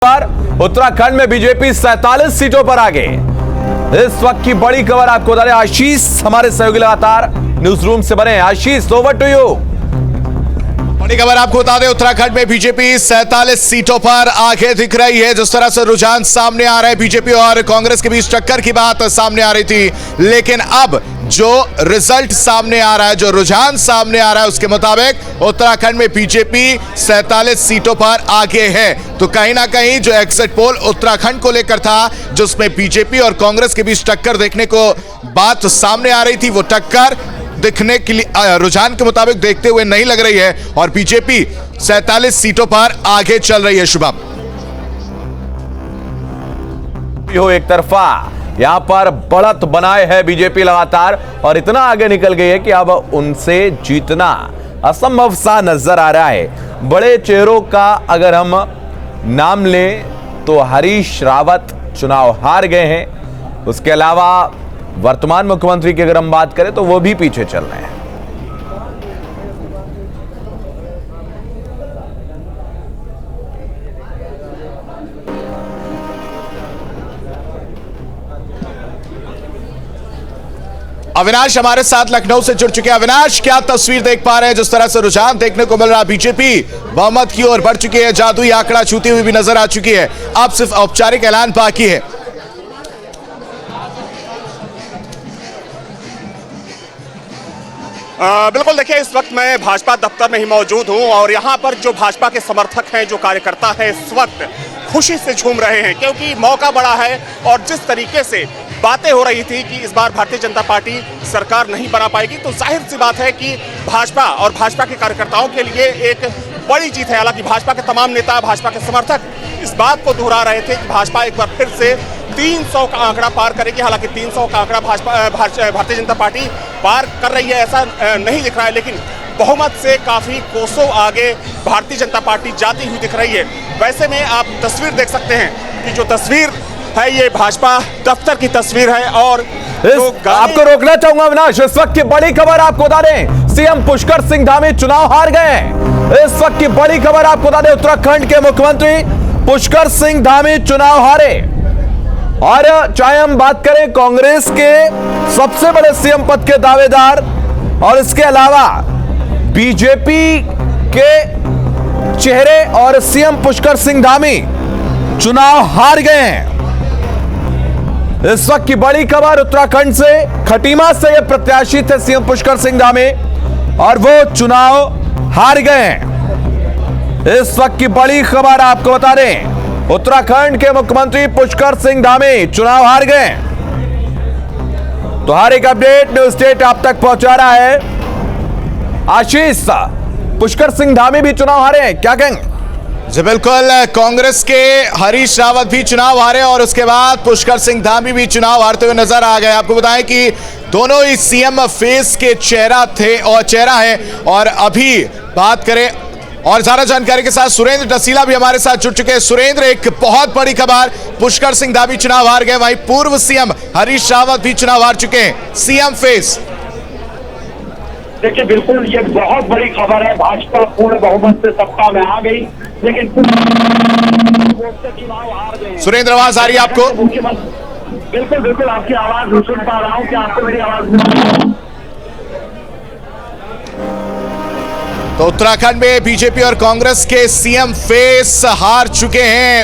पर उत्तराखंड में बीजेपी 47 सीटों पर आगे। इस वक्त की बड़ी खबर आपको बता दें, आशीष हमारे सहयोगी लगातार न्यूज रूम से बने। आशीष, ओवर टू यू। बड़ी खबर आपको बता दें, उत्तराखंड में बीजेपी 47 सीटों पर आगे दिख रही है। जिस तरह से रुझान सामने आ रहा है, बीजेपी और कांग्रेस के बीच टक्कर की बात सामने आ रही थी, लेकिन अब जो रिजल्ट सामने आ रहा है, जो रुझान सामने आ रहा है, उसके मुताबिक उत्तराखंड में बीजेपी 47 सीटों पर आगे है। तो कहीं ना कहीं जो एग्जिट पोल उत्तराखंड को लेकर था, जिसमें बीजेपी और कांग्रेस के बीच टक्कर देखने को बात सामने आ रही थी, वो टक्कर दिखने के लिए रुझान के मुताबिक देखते हुए नहीं लग रही है और बीजेपी 47 सीटों पर आगे चल रही है। शुभम, एक तरफा यहां पर बढ़त बनाए है बीजेपी लगातार और इतना आगे निकल गई है कि अब उनसे जीतना असंभव सा नजर आ रहा है। बड़े चेहरों का अगर हम नाम लें तो हरीश रावत चुनाव हार गए हैं। उसके अलावा वर्तमान मुख्यमंत्री की अगर हम बात करें तो वो भी पीछे चल रहे हैं। अविनाश हमारे साथ लखनऊ से जुड़ चुके हैं। अविनाश, क्या तस्वीर देख पा रहे हैं? जिस तरह से रुझान देखने को मिल रहा है, बीजेपी बहुमत की ओर बढ़ चुकी है, जादुई आंकड़ा छूती हुई भी नजर आ चुकी है। अब सिर्फ औपचारिक ऐलान बाकी है। बिल्कुल, देखिए, इस वक्त मैं भाजपा दफ्तर में ही मौजूद हूं और यहां पर जो भाजपा के समर्थक हैं, जो कार्यकर्ता हैं, इस वक्त खुशी से झूम रहे हैं क्योंकि मौका बड़ा है। और जिस तरीके से बातें हो रही थी कि इस बार भारतीय जनता पार्टी सरकार नहीं बना पाएगी, तो जाहिर सी बात है कि भाजपा और भाजपा के कार्यकर्ताओं के लिए एक बड़ी जीत है। हालांकि भाजपा के तमाम नेता, भाजपा के समर्थक इस बात को दोहरा रहे थे कि भाजपा एक बार फिर से 300 का आंकड़ा पार करेगी। हालांकि 300 का आंकड़ा भारतीय जनता पार्टी पार कर रही है ऐसा नहीं दिख रहा है, लेकिन बहुमत से काफी कोसों आगे भारतीय जनता पार्टी जाती हुई दिख रही है। वैसे में आप तस्वीर देख सकते हैं कि जो तस्वीर है ये भाजपा दफ्तर की तस्वीर है। और आपको रोकना चाहूंगा अविनाश, इस वक्त की बड़ी खबर आपको बता दें, सीएम पुष्कर सिंह धामी चुनाव हार गए हैं। इस वक्त की बड़ी खबर आपको बता दें, उत्तराखंड के मुख्यमंत्री पुष्कर सिंह धामी चुनाव हारे। और चाहे हम बात करें कांग्रेस के सबसे बड़े सीएम पद के दावेदार और इसके अलावा बीजेपी के चेहरे और सीएम पुष्कर सिंह धामी चुनाव हार गए हैं। इस वक्त की बड़ी खबर उत्तराखंड से, खटीमा से यह प्रत्याशी थे सीएम पुष्कर सिंह धामी और वो चुनाव हार गए हैं। इस वक्त की बड़ी खबर आपको बता दें, उत्तराखंड के मुख्यमंत्री पुष्कर सिंह धामी चुनाव हार गए। तो हर एक अपडेट न्यूज स्टेट आप तक पहुंचा रहा है आशीष। पुष्कर सिंह धामी भी चुनाव हारे हैं, क्या कहेंगे? जी बिल्कुल, कांग्रेस के हरीश रावत भी चुनाव हारे और उसके बाद पुष्कर सिंह धामी भी चुनाव हारते हुए नजर आ गए। आपको बताएं कि दोनों ही सीएम फेस के चेहरा है। और अभी बात करें और ज्यादा जानकारी के साथ सुरेंद्र डसीला भी हमारे साथ जुड़ चुके हैं। सुरेंद्र, एक बहुत बड़ी खबर, पुष्कर सिंह धामी चुनाव हार गए, वहीं पूर्व सीएम हरीश रावत भी चुनाव हार चुके हैं। सीएम फेस, देखिए, बिल्कुल ये बहुत बड़ी खबर है। भाजपा पूर्ण बहुमत से सत्ता में आ गई, लेकिन चुनाव हार गए। सुरेंद्र, आवाज आ रही है आपको? बिल्कुल बिल्कुल, आपकी आवाज सुन पा रहा हूँ। क्या आपको मेरी आवाज? तो उत्तराखंड में बीजेपी और कांग्रेस के सीएम फेस हार चुके हैं।